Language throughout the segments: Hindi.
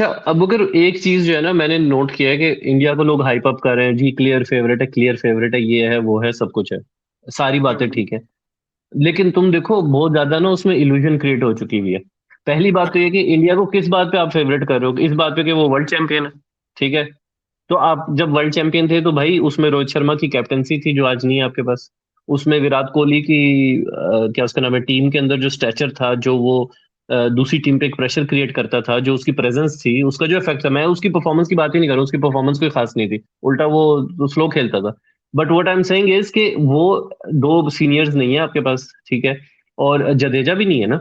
अच्छा, अब अगर एक चीज जो है ना, मैंने नोट किया है कि इंडिया को लोग हाइप अप कर रहे हैं जी, क्लियर फेवरेट है, क्लियर फेवरेट है, ये है वो है, सब कुछ है, सारी बातें हम्म। ठीक है। लेकिन तुम देखो, बहुत ज्यादा ना उसमें इल्यूजन क्रिएट हो चुकी हुई है। पहली बात तो ये कि इंडिया को किस बात पे आप फेवरेट कर रहे हो, इस बात पे कि वो वर्ल्ड चैंपियन है। ठीक है। तो आप जब वर्ल्ड चैंपियन थे तो भाई उसमें रोहित शर्मा की कैप्टनसी थी जो आज नहीं है आपके पास। उसमें विराट कोहली की क्या उसका नाम है, टीम के अंदर जो स्टैचर था, जो वो दूसरी टीम पे एक प्रेशर क्रिएट करता था, जो उसकी प्रेजेंस थी, उसका जो इफेक्ट था। मैं उसकी परफॉर्मेंस की बात ही नहीं कर रहा हूँ, उसकी परफॉर्मेंस कोई खास नहीं थी, उल्टा वो स्लो खेलता था। But what I am saying is कि वो दो सीनियर्स नहीं है आपके पास, ठीक है। और जडेजा भी नहीं है ना।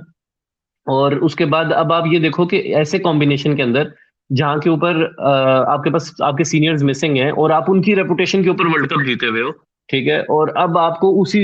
और उसके बाद अब आप ये देखो कि ऐसे कॉम्बिनेशन के अंदर जहां के ऊपर आपके पास आपके सीनियर्स मिसिंग हैं और आप उनकी रेपुटेशन के ऊपर वर्ल्ड कप जीते हुए हो। ठीक है। और अब आपको उसी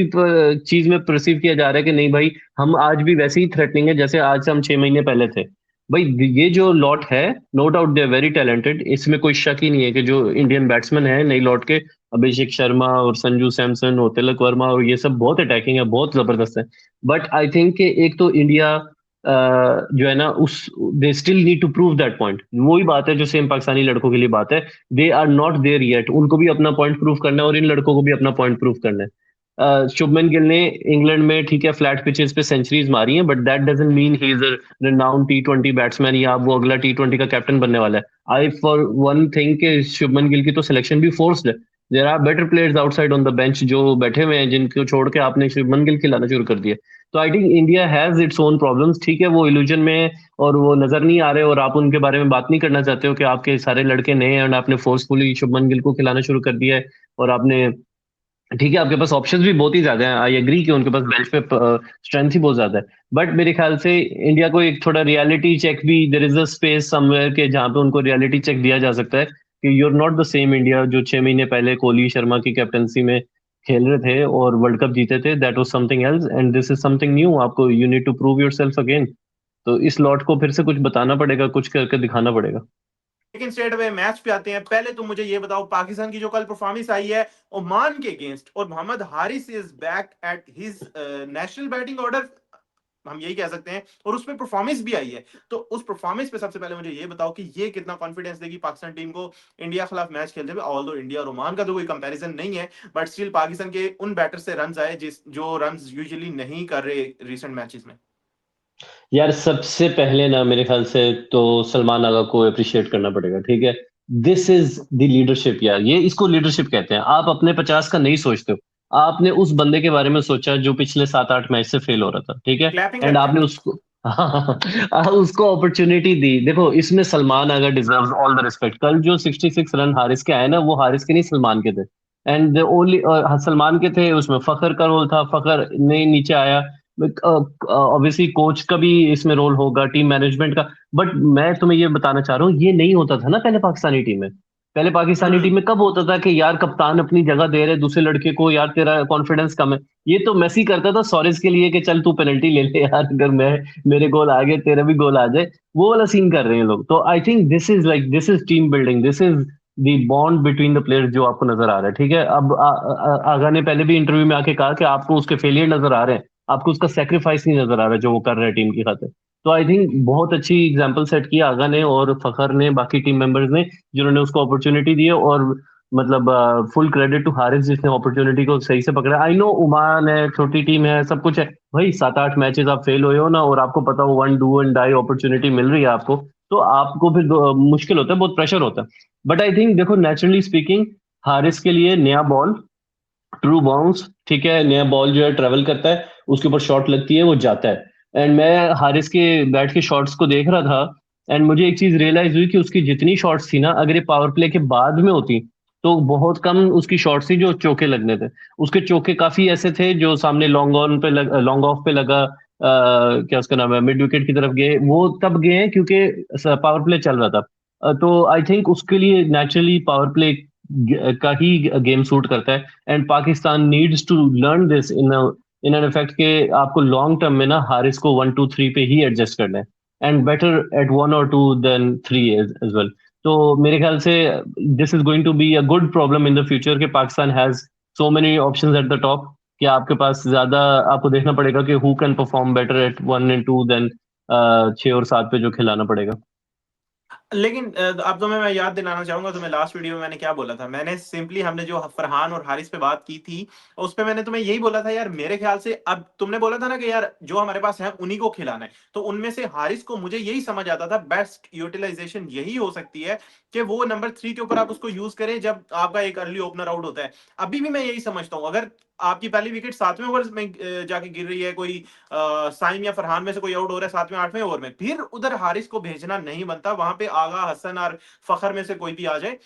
चीज में परसीव किया जा रहा है कि नहीं भाई, हम आज भी वैसे ही थ्रेटनिंग है जैसे आज से हम 6 महीने पहले थे। भाई ये जो लॉट है, no doubt they are very talented, इसमें कोई शक ही नहीं है कि जो इंडियन बैट्समैन है नई लॉट के, अभिषेक शर्मा और संजू सैमसन और तिलक वर्मा और ये सब बहुत अटैकिंग है, बहुत जबरदस्त है। बट आई थिंक कि एक तो इंडिया जो है ना, उस they still need to prove that point. वही बात है जो सेम पाकिस्तानी लड़कों के लिए बात है। They are not there yet, उनको भी अपना पॉइंट प्रूव करना है और इन लड़कों को भी अपना पॉइंट प्रूव करना है। शुभमन गिल ने इंग्लैंड में ठीक है फ्लैट पिचेस पे सेंचुरीज मारी हैं, but that doesn't mean he is a renowned T20 batsman या वो अगला T20 का कैप्टन बनने वाला है। आई फॉर वन थिंक कि शुभमन गिल की तो सिलेक्शन भी फोर्स्ड है। There are better players outside on the bench जो बैठे हुए हैं, जिनको छोड़ के आपने शुभमन गिल खिलाना शुरू कर दिया। तो I think India has its own problems, ठीक है, वो इल्यूजन में है और वो नजर नहीं आ रहे, और आप उनके बारे में बात नहीं करना चाहते हो कि आपके सारे लड़के नए हैं और आपने फोर्सफुली शुभमन गिल को खिलाना शुरू कर दिया है। और आपने, ठीक है, आपके पास ऑप्शंस भी बहुत ही ज्यादा हैं, आई एग्री कि उनके पास बेंच पे स्ट्रेंथ ही बहुत ज्यादा है। बट मेरे ख्याल से इंडिया को एक थोड़ा रियलिटी चेक भी, there is a space somewhere के जहाँ पे उनको रियलिटी चेक दिया जा सकता है कि you are not the same India जो 6 महीने पहले कोहली शर्मा की कैप्टनसी में खेल रहे थे और वर्ल्ड कप जीते थे। That was something else and this is something new. आपको you need to prove yourself again. तो इस लॉट को फिर से कुछ बताना पड़ेगा, कुछ करके दिखाना पड़ेगा। लेकिन स्ट्रेट अवे मैच पे आते हैं। पहले तो मुझे ये बताओ, पाकिस्तान की जो कल परफॉर्मेंस आई है ओमान के अगेंस्ट, और Mohammad Haris is back at his national batting order, हम यही कह सकते हैं, और उसमें परफॉर्मेंस भी आई है। तो उस परफॉर्मेंस पे सबसे पहले मुझे ये बताओ कि ये कितना कॉन्फिडेंस देगी पाकिस्तान टीम को इंडिया खिलाफ मैच खेलते हुए। ऑल दो इंडिया और ओमान का तो कोई कंपैरिजन नहीं है, बट स्टिल पाकिस्तान के उन बैटर से रन आए जिस जो रन यूजुअली नहीं कर रहे रिसेंट मैचेस में। यार सबसे पहले ना मेरे ख्याल से तो सलमान आगा को अप्रिशिएट करना पड़ेगा, ठीक है। दिस इज द लीडरशिप यार, ये इसको लीडरशिप कहते हैं। आप अपने 50 का नहीं सोचते हो, आपने उस बंदे के बारे में सोचा जो पिछले 7-8 मैच से फेल हो रहा था, ठीक है। क्लैपिंग एंड करते आपने हैं। उसको उसको अपॉर्चुनिटी दी। देखो इसमें सलमान आगा डिजर्व्स ऑल द रिस्पेक्ट। कल जो 66 रन हारिस के आए ना, वो हारिस के नहीं, सलमान के थे। एंड ओनली सलमान के थे, उसमें फखर का रोल था, फखर नहीं नीचे आया। ऑब्वियसली कोच का भी इसमें रोल होगा, टीम मैनेजमेंट का। बट मैं तुम्हें ये बताना चाह रहा हूँ, ये नहीं होता था ना पहले पाकिस्तानी टीम में। पहले पाकिस्तानी टीम हम्म। में कब होता था कि यार कप्तान अपनी जगह दे रहे दूसरे लड़के को, यार तेरा कॉन्फिडेंस कम है। ये तो मेसी करता था सॉरेज के लिए कि चल तू पेनल्टी ले ले यार, अगर मैं मेरे गोल आ गए तेरा भी गोल आ जाए। वो वाला सीन कर रहे हैं लोग। तो I think this is team building, this is the bond between the players जो आपको नजर आ रहा है, ठीक है। अब आगा ने पहले भी इंटरव्यू में आके कहा कि आपको उसके फेलियर नजर आ रहे हैं, आपको उसका सेक्रीफाइस नहीं नजर आ रहा है जो वो कर रहे हैं टीम की खातिर। तो आई थिंक बहुत अच्छी एग्जाम्पल सेट की आगा ने और फखर ने, बाकी टीम मेंबर्स ने, जिन्होंने उसको अपॉर्चुनिटी दी है। और मतलब फुल क्रेडिट टू हारिस जिसने अपॉर्चुनिटी को सही से पकड़ा। आई नो ओमान है, छोटी टीम है, सब कुछ है। भाई 7-8 मैचेस आप फेल हुए हो ना, और आपको पता हो one do and die opportunity मिल रही है आपको, तो आपको फिर मुश्किल होता है, बहुत प्रेशर होता है। बट आई थिंक देखो, नेचुरली स्पीकिंग, हारिस के लिए नया बॉल, ट्रू बाउंस, ठीक है, नया बॉल जो है ट्रेवल करता है, उसके ऊपर शॉट लगती है, वो जाता है। एंड मैं हारिस के बैट के शॉट्स को देख रहा था, एंड मुझे एक चीज रियलाइज हुई कि उसकी जितनी शॉट्स थी ना, अगर ये पावर प्ले के बाद में होती तो बहुत कम उसकी शॉट्स थी जो चौके लगने थे। उसके चौके काफी ऐसे थे जो सामने लॉन्ग ऑन पे लॉन्ग ऑफ पे लगा, क्या उसका नाम है, मिड विकेट की तरफ गए, वो तब गए हैं क्योंकि पावर प्ले चल रहा था। तो आई थिंक उसके लिए नेचुरली पावर प्ले का ही गेम सूट करता है। And Pakistan needs to learn this in an effect के आपको लॉन्ग टर्म में ना हारिस को 1 2 3 पे ही एडजस्ट करना है, एंड बेटर एट 1 और 2 देन 3 एज वेल। तो मेरे ख्याल से this is going to be a good problem in the future कि Pakistan has so many options at the top, कि आपके पास ज्यादा, आपको देखना पड़ेगा कि who can perform better at 1 and 2 then 6 और 7 पे जो खिलाना पड़ेगा। लेकिन अब तो मैं याद दिलाना चाहूंगा तुम्हें, लास्ट वीडियो में मैंने क्या बोला था। मैंने सिंपली, हमने जो फरहान और हारिस पे बात की थी, उस पे मैंने तुम्हें यही बोला था यार, मेरे ख्याल से अब तुमने बोला था ना कि यार जो हमारे पास है उन्हीं को खिलाना है, तो उनमें से हारिस को मुझे यही समझ आता था बेस्ट यूटिलाइजेशन यही हो सकती है कि वो नंबर 3 के ऊपर आप उसको यूज करें जब आपका एक अर्ली ओपनर आउट होता है। अभी भी मैं यही समझता हूं, अगर आपकी पहली विकेट 7वें ओवर में जाके गिर रही है, कोई साइम या फरहान में से कोई आउट हो रहा है 7वें 8वें ओवर में, फिर उधर हारिस को भेजना नहीं बनता, वहां पे आगा, हसन और फखर में से कोई भी आ जाए,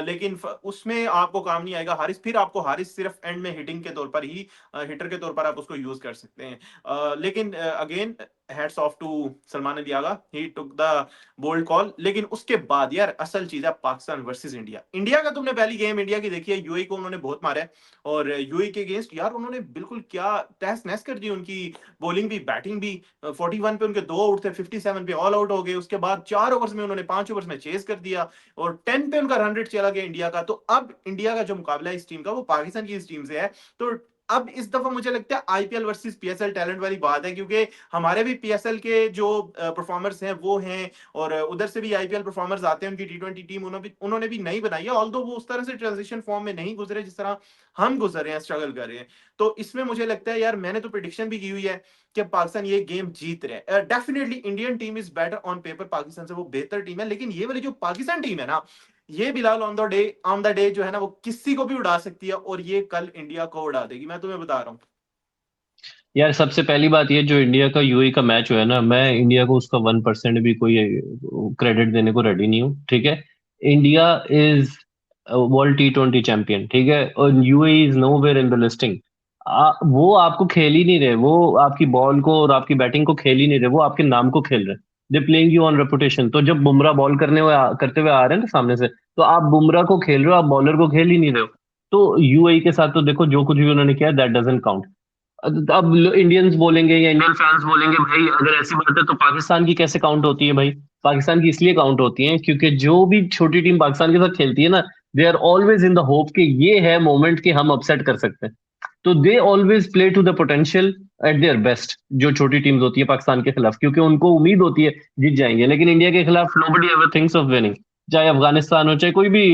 लेकिन उसमें आपको काम नहीं आएगा हारिस। फिर आपको हारिस सिर्फ एंड में हिटिंग के तौर पर ही, हिटर के तौर पर आप उसको यूज कर सकते हैं। लेकिन again hats off to Salman Ali Agha, he took the bold call. लेकिन उसके बाद यार असल चीज है पाकिस्तान वर्सेस इंडिया। इंडिया का तुमने पहली गेम इंडिया की देखी है, यूएई को उन्होंने बहुत मारा है, और यूएई के अगेंस्ट यार उन्होंने बिल्कुल क्या तहस नहस कर दी उनकी, बॉलिंग भी बैटिंग भी। 41 पे उनके 2 आउट थे, 57 पे ऑल आउट हो गए, उसके बाद 4 ओवर्स में उन्होंने 5 ओवर्स में चेस कर दिया, और 10 पे उनका रन रेट चला गया इंडिया का। तो अब इंडिया का जो मुकाबला है इस टीम का, वो पाकिस्तान की इस टीम से है। तो अब इस दफा मुझे लगता है आईपीएल वर्सेस पीएसएल टैलेंट वाली बात है, क्योंकि हमारे भी पीएसएल के जो परफॉर्मर्स हैं वो हैं, और उधर से भी आईपीएल परफॉर्मर्स आते हैं, उनकी टी20 टीम उन्होंने भी नहीं बनाई है, ऑल्दो वो उस तरह से ट्रांजिशन फॉर्म में नहीं गुजरे जिस तरह हम गुजर रहे हैं, स्ट्रगल कर रहे हैं। तो इसमें मुझे लगता है यार, मैंने तो प्रिडिक्शन भी की हुई है कि पाकिस्तान ये गेम जीत रहे हैं। Definitely Indian team is better on paper, Pakistan से वो बेहतर टीम है, लेकिन ये वाली जो पाकिस्तान टीम है ना, ये बिलाल ऑन द डे जो है ना, वो किसी को भी उड़ा सकती है, और ये कल इंडिया को उड़ा देगी, मैं तुम्हें बता रहा हूँ। यार सबसे पहली बात ये, जो इंडिया का यूएई का मैच हुआ है ना, मैं इंडिया को उसका 1% भी कोई क्रेडिट देने को रेडी नहीं हूँ, ठीक है। India is world T20 champion, ठीक है, और UAE is nowhere in the listing. वो आपको खेल ही नहीं रहे, वो आपकी बॉल को और आपकी बैटिंग को खेल ही नहीं रहे, वो आपके नाम को खेल रहे। They playing you on reputation. तो जब बुमराह बॉल करते हुए आ रहे हैं ना सामने से, तो आप बुमराह को खेल रहे हो, आप बॉलर को खेल ही नहीं रहे हो। तो यूएई के साथ तो देखो, जो कुछ भी उन्होंने किया, दैट डजंट काउंट। अब इंडियंस बोलेंगे या इंडियन फैंस बोलेंगे, भाई अगर ऐसी बात है तो पाकिस्तान की कैसे काउंट होती है? भाई पाकिस्तान की इसलिए काउंट होती है क्योंकि जो भी छोटी टीम पाकिस्तान के साथ खेलती है ना, they are always in the hope कि ये है मोमेंट कि हम अपसेट कर सकते हैं। तो they always play to the potential at their best, जो छोटी टीम्स होती है पाकिस्तान के खिलाफ, क्योंकि उनको उम्मीद होती है जीत जाएंगे। लेकिन इंडिया के खिलाफ nobody ever thinks of winning, चाहे अफगानिस्तान हो, चाहे कोई भी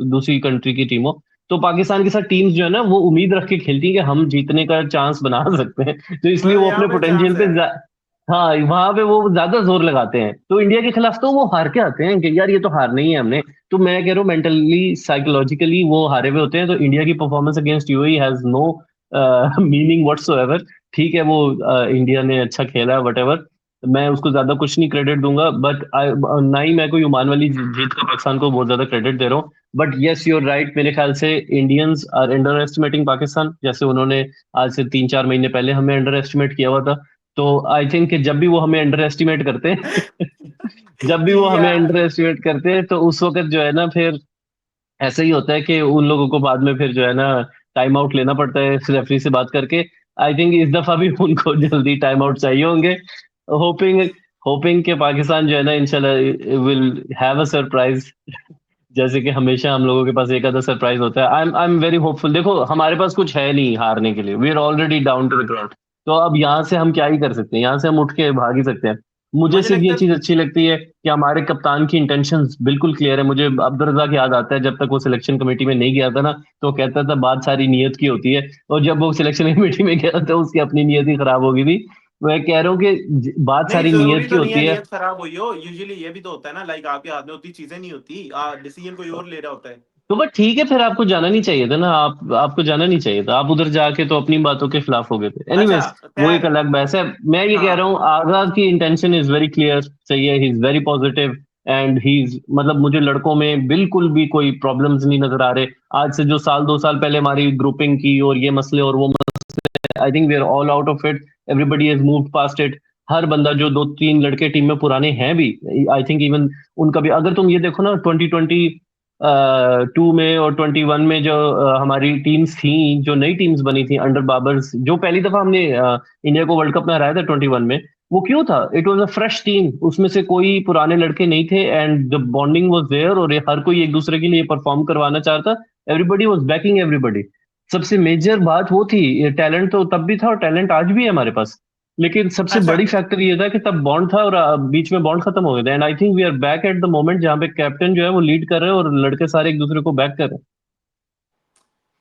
दूसरी कंट्री की टीम हो। तो पाकिस्तान के साथ टीम्स जो है ना, वो उम्मीद रख के खेलती है कि हम जीतने का चांस बना सकते हैं, तो इसलिए मतलब वो यहाँ अपने पे पोटेंशियल चांस पे है। हाँ, वहां पे वो ज्यादा जोर लगाते हैं। तो इंडिया के खिलाफ तो वो हार के आते हैं कि यार ये तो हारना ही है हमने। तो मैं कह रहा हूँ मेंटली साइकोलॉजिकली वो हारे हुए होते हैं। तो इंडिया की performance against UAE has no meaning whatsoever. ठीक है, वो इंडिया ने अच्छा खेला है, वट, मैं उसको ज्यादा कुछ नहीं क्रेडिट दूंगा, बट ना ही मैं कोई ओमान वाली जीत का पाकिस्तान को बहुत ज्यादा क्रेडिट दे रहा हूँ। बट यस, यूर राइट, मेरे ख्याल से Indians are underestimating Pakistan, जैसे उन्होंने आज से 3-4 महीने पहले हमें अंडर एस्टिमेट किया हुआ था। तो आई थिंक कि जब भी वो हमें अंडर एस्टिमेट करते हैं जब भी वो हमें अंडर यार एस्टिमेट करते हैं, तो उस वक्त जो है ना, फिर ऐसा ही होता है कि उन लोगों को बाद में फिर जो है ना टाइम आउट लेना पड़ता है रेफरी से बात करके। आई थिंक इस दफा भी उनको जल्दी टाइम आउट चाहिए होंगे। होपिंग होपिंग कि पाकिस्तान जो है ना, इंशाल्लाह विल हैव अ सरप्राइज, जैसे कि हमेशा हम लोगों के पास एक आधा सरप्राइज होता है। I am very hopeful. देखो हमारे पास कुछ है नहीं हारने के लिए, we are already down to the ground. तो अब यहाँ से हम क्या ही कर सकते हैं? यहाँ से हम उठ के भाग ही सकते हैं। मुझे मुझे सिर्फ ये लगता है चीज अच्छी लगती है कि हमारे कप्तान की इंटेंशंस बिल्कुल क्लियर है। मुझे अब्दुल रज़ाक याद आता है, जब तक वो सिलेक्शन कमेटी में नहीं गया था ना, तो कहता था बात सारी नीयत की होती है, और जब वो सिलेक्शन कमेटी में गया तो उसकी अपनी नीयत ही खराब हो गई थी। मैं कह रहा हूँ कि बात नहीं, सारी नीयत जरूरी की तो नहीं है होती है। नियत खराब हुई हो, यूजुअली ये भी तो होता है ना, लाइक आपके हाथ में उतनी चीजें नहीं होती, डिसीजन कोई और ले रहा होता है। तो बट ठीक है, फिर आपको जाना नहीं चाहिए था ना, आपको जाना नहीं चाहिए था, आप उधर जाके तो अपनी बातों के खिलाफ हो गए थे। अच्छा, एनीवेज, वो एक खैर। अलग बहस है। मैं ये कह हाँ, रहा हूँ, आगाज की इंटेंशन इज वेरी क्लियर, सही है, he is very positive, and he is, मतलब मुझे लड़कों में बिल्कुल भी कोई प्रॉब्लम्स नहीं नजर आ रहे। आज से जो साल 2 साल पहले हमारी ग्रुपिंग की और ये मसले और वो मसले, I think we are all out of it, everybody has moved past it. हर बंदा, जो 2-3 लड़के टीम में पुराने हैं भी, आई थिंक इवन उनका भी, अगर तुम ये देखो ना 2020 टू में और 21 में जो हमारी टीम्स थी, जो नई टीम्स बनी थी अंडर बाबर्स, जो पहली दफा हमने इंडिया को वर्ल्ड कप में हराया था 21 में, वो क्यों था? It was a fresh team, उसमें से कोई पुराने लड़के नहीं थे, and the bonding was there, और हर कोई एक दूसरे के लिए परफॉर्म करवाना चाहता। Everybody was banking everybody. सबसे मेजर बात वो थी, टैलेंट तो तब भी था और टैलेंट आज भी है हमारे पास। लेकिन सबसे अच्छा, बड़ी फैक्टर ये था कि तब बॉन्ड था और बीच में बॉन्ड खत्म हो गया था। And I think we are back at the moment जहाँ पे कैप्टन जो है वो लीड कर रहे हैं और लड़के सारे एक दूसरे को बैक कर रहे हैं।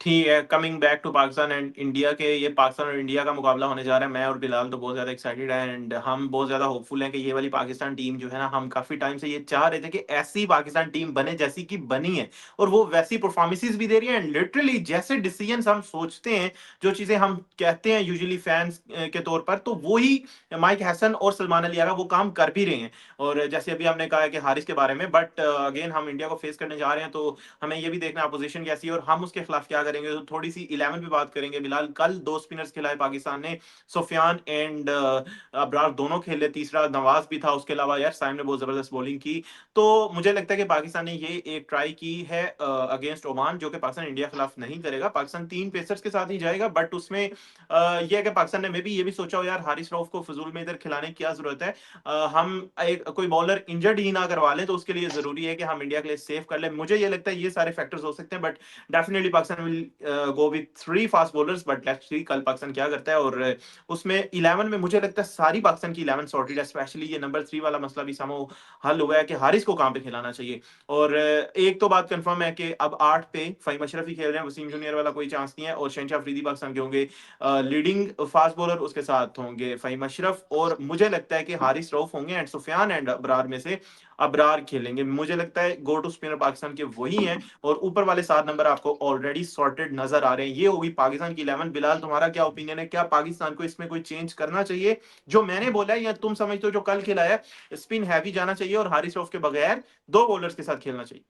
ठीक है, coming back to Pakistan and India के, ये पाकिस्तान और इंडिया का मुकाबला होने जा रहा है। मैं और बिलाल तो बहुत ज्यादा एक्साइटेड है एंड हम बहुत ज्यादा होपफुल हैं कि ये वाली पाकिस्तान टीम जो है ना, हम काफी टाइम से ये चाह रहे थे कि ऐसी पाकिस्तान टीम बने जैसी कि बनी है, और वो वैसी परफॉर्मेंसेस भी दे रही है एंड लिटरली जैसे डिसीजंस हम सोचते हैं, जो चीजें हम कहते हैं यूजुअली फैंस के तौर पर, तो वो ही माइक हसन और सलमान अली आगा वो काम कर भी रहे हैं। और जैसे अभी हमने कहा है कि हारिस के बारे में, बट अगेन हम इंडिया को फेस करने जा रहे हैं, तो हमें ये भी देखना अपोजिशन कैसी है और हम उसके खिलाफ क्या करेंगे। तो थोड़ी सी 11 पे बात करेंगे बिलाल। कल दो स्पिनर्स खिलाए पाकिस्तान ने, सुफियान एंड अबरार दोनों खेले, तीसरा नवाज भी था, उसके अलावा यार साइम ने बहुत जबरदस्त बॉलिंग की। तो मुझे लगता है कि पाकिस्तान ने ये एक ट्राई की है अगेंस्ट ओमान, जो कि पाकिस्तान इंडिया के खिलाफ नहीं करेगा। पाकिस्तान 3 पेसर्स के साथ ही जाएगा, बट उसमें यह है कि पाकिस्तान ने मे भी ये भी सोचा हो यार हारिस रऊफ को फजूल में इधर खिलाने की क्या जरूरत है, हम एक कोई बॉलर इंजर्ड ही ना करवा लें, तो उसके लिए जरूरी है कि हम इंडिया के लिए सेव कर लें। मुझे ये लगता है ये सारे फैक्टर्स हो सकते हैं, but definitely Pakistan will go with 3 fast bowlers. But let's see कल पाकिस्तान क्या करता है। और उसमें 11 में मुझे लगता है सारी पाकिस्तान की 11 सॉर्टेड है, स्पेशली ये नंबर 3 वाला मसला भी समो हल हुआ है कि हारिस को कहां पे खिलाना चाहिए। और एक तो बात कंफर्म है कि अब 8 पे फहीम अशरफ ही खेल रहे हैं, वसीम जूनियर वाला कोई चांस नहीं है। और शहनशाह अफरीदी पाकिस्तान के होंगे लीडिंग फास्ट बॉलर, उसके साथ होंगे फहीम अशरफ, और मुझे लगता है कि हारिस रऊफ होंगे एंड सुफियान एंड अबरार में से अबरार खेलेंगे। मुझे लगता है गो टू स्पिनर पाकिस्तान के वही हैं, और ऊपर वाले 7 नंबर आपको ऑलरेडी सॉर्टेड नजर आ रहे हैं। ये होगी पाकिस्तान की 11। बिलाल तुम्हारा क्या ओपिनियन है, क्या पाकिस्तान को इसमें कोई चेंज करना चाहिए जो मैंने बोला है, या तुम समझते हो जो कल खिलाया स्पिन हैवी जाना चाहिए और हारिस रऊफ के बगैर 2 बॉलर्स के साथ खेलना चाहिए?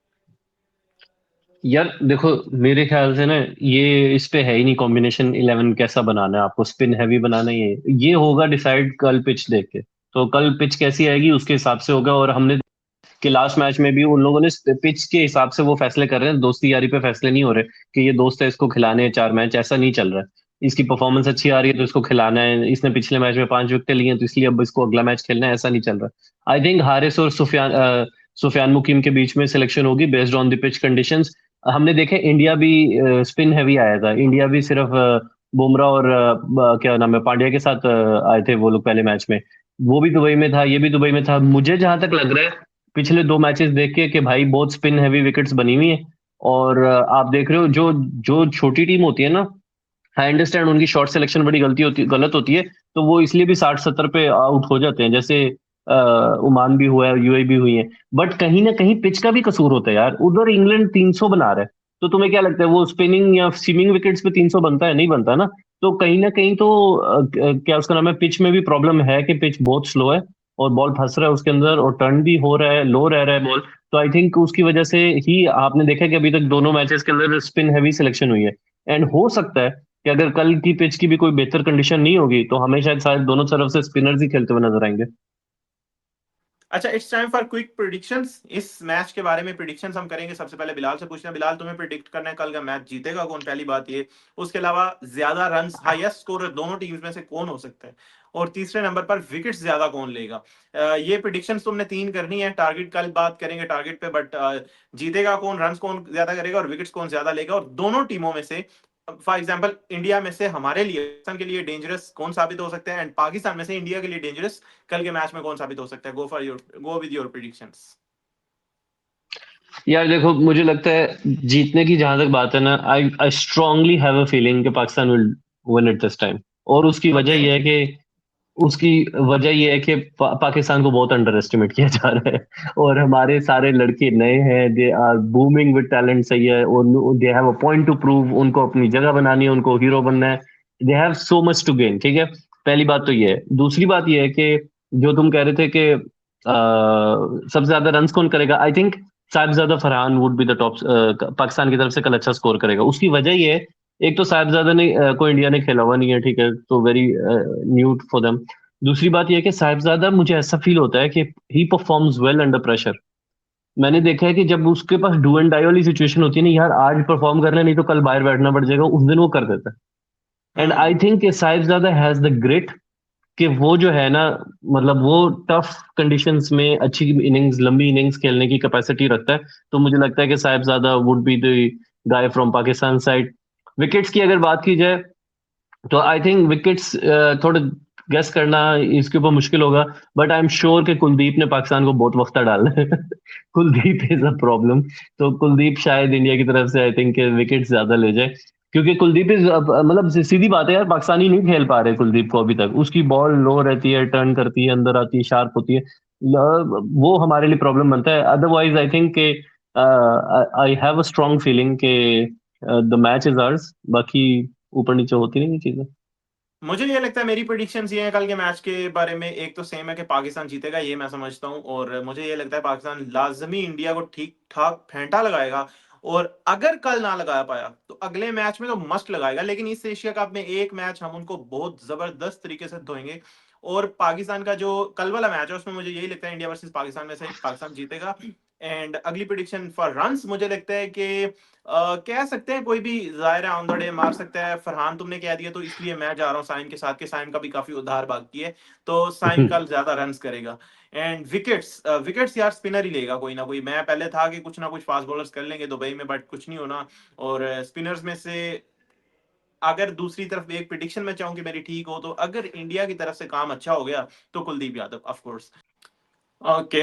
यार देखो, मेरे ख्याल से ना ये इस पे है ही नहीं कॉम्बिनेशन 11 कैसा बनाना है, आपको स्पिन हैवी बनाना ही है, ये होगा डिसाइड कल पिच देख के। तो कल पिच कैसी आएगी उसके हिसाब से होगा। और हमने कि लास्ट मैच में भी उन लोगों ने पिच के हिसाब से वो फैसले कर रहे हैं, दोस्ती यारी पे फैसले नहीं हो रहे कि ये दोस्त है इसको खिलाने हैं 4 मैच, ऐसा नहीं चल रहा है। इसकी परफॉर्मेंस अच्छी आ रही है तो इसको खिलाना है, इसने पिछले मैच में 5 विकेट लिए हैं तो इसलिए अब इसको अगला मैच खेलना है, ऐसा नहीं चल रहा। आई थिंक हारिस और सुफियान मुकीम के बीच में सिलेक्शन होगी based on the pitch conditions. हमने देखे इंडिया भी स्पिन हैवी आया था, इंडिया भी सिर्फ बुमराह और क्या नाम है पांड्या के साथ आए थे वो लोग पहले मैच में। वो भी दुबई में था, ये भी दुबई में था। मुझे जहां तक लग रहा है पिछले 2 मैचेस देख के कि भाई बहुत स्पिन हैवी विकेट्स बनी हुई है। और आप देख रहे हो जो जो छोटी टीम होती है ना, आई अंडरस्टैंड उनकी शॉट सिलेक्शन बड़ी गलत होती है, तो वो इसलिए भी 60-70 पे आउट हो जाते हैं, जैसे ओमान भी हुआ है, यूएई भी हुई है। बट कहीं ना कहीं पिच का भी कसूर होता है यार, उधर इंग्लैंड 300 बना रहा है, तो तुम्हें क्या लगता है वो स्पिनिंग या सीमिंग विकेट्स पे 300 बनता है? नहीं बनता ना। तो कहीं ना कहीं तो क्या उसका नाम है, पिच में भी प्रॉब्लम है कि पिच बहुत स्लो है और बॉल फंस रहा है उसके अंदर और टर्न भी हो रहा है, लो रह रहा है बॉल। तो आई थिंक उसकी वजह से ही आपने देखा कि अभी तक दोनों मैचेस के अंदर स्पिन हैवी सिलेक्शन हुई है। एंड हो सकता है कि अगर कल की पिच की भी कोई बेहतर कंडीशन नहीं होगी तो हमें शायद दोनों तरफ से स्पिनर्स ही खेलते हुए नजर आएंगे। अच्छा, it's time for quick predictions. इस मैच के बारे में प्रिडिक्शंस हम करेंगे। सबसे पहले बिलाल से पूछना है। बिलाल, तुम्हें प्रिडिक्ट करना है कल का मैच जीतेगा कौन, पहली बात ये। उसके अलावा ज्यादा रन्स, हाईएस्ट स्कोरर दोनों टीम्स में से कौन हो सकता है, और तीसरे नंबर पर विकेट्स ज्यादा कौन लेगा। ये प्रिडिक्शंस तुमने 3 करनी है। टारगेट कल बात करेंगे टारगेट पे, बट जीतेगा कौन, रन्स कौन ज्यादा करेगा और विकेट्स कौन ज्यादा लेगा, और दोनों टीमों में से फॉर एग्जाम्पल इंडिया में से हमारे लिए, पाकिस्तान के लिए डेंजरस कौन साबित हो सकता है, एंड पाकिस्तान में से इंडिया के लिए डेंजरस कल के मैच में कौन साबित हो सकता है। Go with your predictions. यार देखो, मुझे लगता है जीतने की जहां तक बात है ना, I I strongly have a feeling कि Pakistan will win it this time. और ओके। उसकी वजह ये है कि पाकिस्तान को बहुत अंडर एस्टिमेट किया जा रहा है और हमारे सारे लड़के नए हैं, they are booming with talent, सही है, और they have a point to prove, उनको अपनी जगह बनानी है, उनको हीरो बनना है। They have so much to gain, ठीक है। पहली बात तो ये है। दूसरी बात ये है कि जो तुम कह रहे थे कि सबसे ज्यादा रन कौन करेगा, I think Sahibzada Farhan would be the top, Pakistan की तरफ से कल अच्छा स्कोर करेगा। उसकी वजह ये है, एक तो साहिबजादा ने को इंडिया ने खेला हुआ नहीं है, ठीक है, तो वेरी न्यू फॉर देम। दूसरी बात यह है कि साहिबजादा मुझे ऐसा फील होता है कि he performs well under pressure. मैंने देखा है कि जब उसके पास डू एंड डाई वाली सिचुएशन होती है ना, यार आज परफॉर्म कर ले नहीं तो कल बाहर बैठना पड़ जाएगा, उस दिन वो कर देता है। And I hmm. Think Sahibzada has the grit कि वो जो है ना, मतलब वो टफ कंडीशंस में अच्छी इनिंग्स, लंबी इनिंग्स खेलने की कैपेसिटी रखता है। तो मुझे लगता है कि Sahibzada would be the guy from Pakistan side. Wickets की अगर बात की जाए तो आई थिंक विकेट्स थोड़े गेस करना इसके ऊपर मुश्किल होगा, बट आई एम श्योर कि कुलदीप ने पाकिस्तान को बहुत वक्त डाला है। Kuldeep is a problem. तो कुलदीप शायद इंडिया की तरफ से आई थिंक विकेट ज्यादा ले जाए, क्योंकि कुलदीप इज मतलब सीधी बात है यार, पाकिस्तानी नहीं खेल पा रहे कुलदीप को अभी तक। उसकी बॉल लो रहती है, टर्न करती है, अंदर आती है, शार्प होती है। वो हमारे लिए प्रॉब्लम बनता है। Otherwise I think I have a strong feeling के द मैच इज आवर्स। बाकी ऊपर नीचे होती नहीं ये चीजें। मुझे ये लगता है, मेरी प्रिडिक्शंस ये है कल के मैच के बारे में, एक तो सेम है कि पाकिस्तान जीतेगा, ये मैं समझता हूँ। और मुझे ये लगता है पाकिस्तान लाजमी इंडिया को ठीक ठाक फेंटा लगाएगा। और अगर कल ना लगा पाया तो अगले मैच में तो मस्ट लगाएगा, लेकिन इस एशिया कप में एक मैच हम उनको बहुत जबरदस्त तरीके से धोएंगे। और पाकिस्तान का जो कल वाला मैच है उसमें मुझे यही लगता है इंडिया वर्सेस पाकिस्तान में से पाकिस्तान जीतेगा। एंड अगली प्रिडिक्शन फॉर रन्स, मुझे लगता है कि कह सकते हैं कोई भी जाहिर है ऑन द डे मार सकता है। फरहान तुमने कह दिया तो इसलिए मैं जा रहा हूँ साइम के साथ, के साइम का भी काफी उधार बाकी है, तो साइम कल ज्यादा रन्स करेगा। एंड विकेट्स, विकेट्स यार स्पिनर ही लेगा कोई ना कोई। मैं पहले था कि कुछ ना कुछ फास्ट बॉलर्स कर लेंगे दुबई में, बट कुछ नहीं होना। और स्पिनर्स में से अगर दूसरी तरफ एक प्रिडिक्शन मैं चाहूँ कि मेरी ठीक हो, तो अगर इंडिया की तरफ से काम अच्छा हो गया तो Kuldeep Yadav of course. Okay,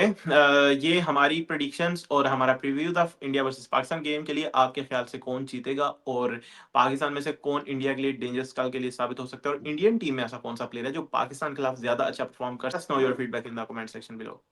ये हमारी प्रेडिक्शंस और हमारा प्रीव्यू था इंडिया वर्सेस पाकिस्तान गेम के लिए। आपके ख्याल से कौन जीतेगा, और पाकिस्तान में से कौन इंडिया के लिए डेंजरस कल के लिए साबित हो सकता है, और इंडियन टीम में ऐसा कौन सा प्लेयर है जो पाकिस्तान के खिलाफ ज्यादा अच्छा परफॉर्म कर सकता है? Know your feedback in the comment section below.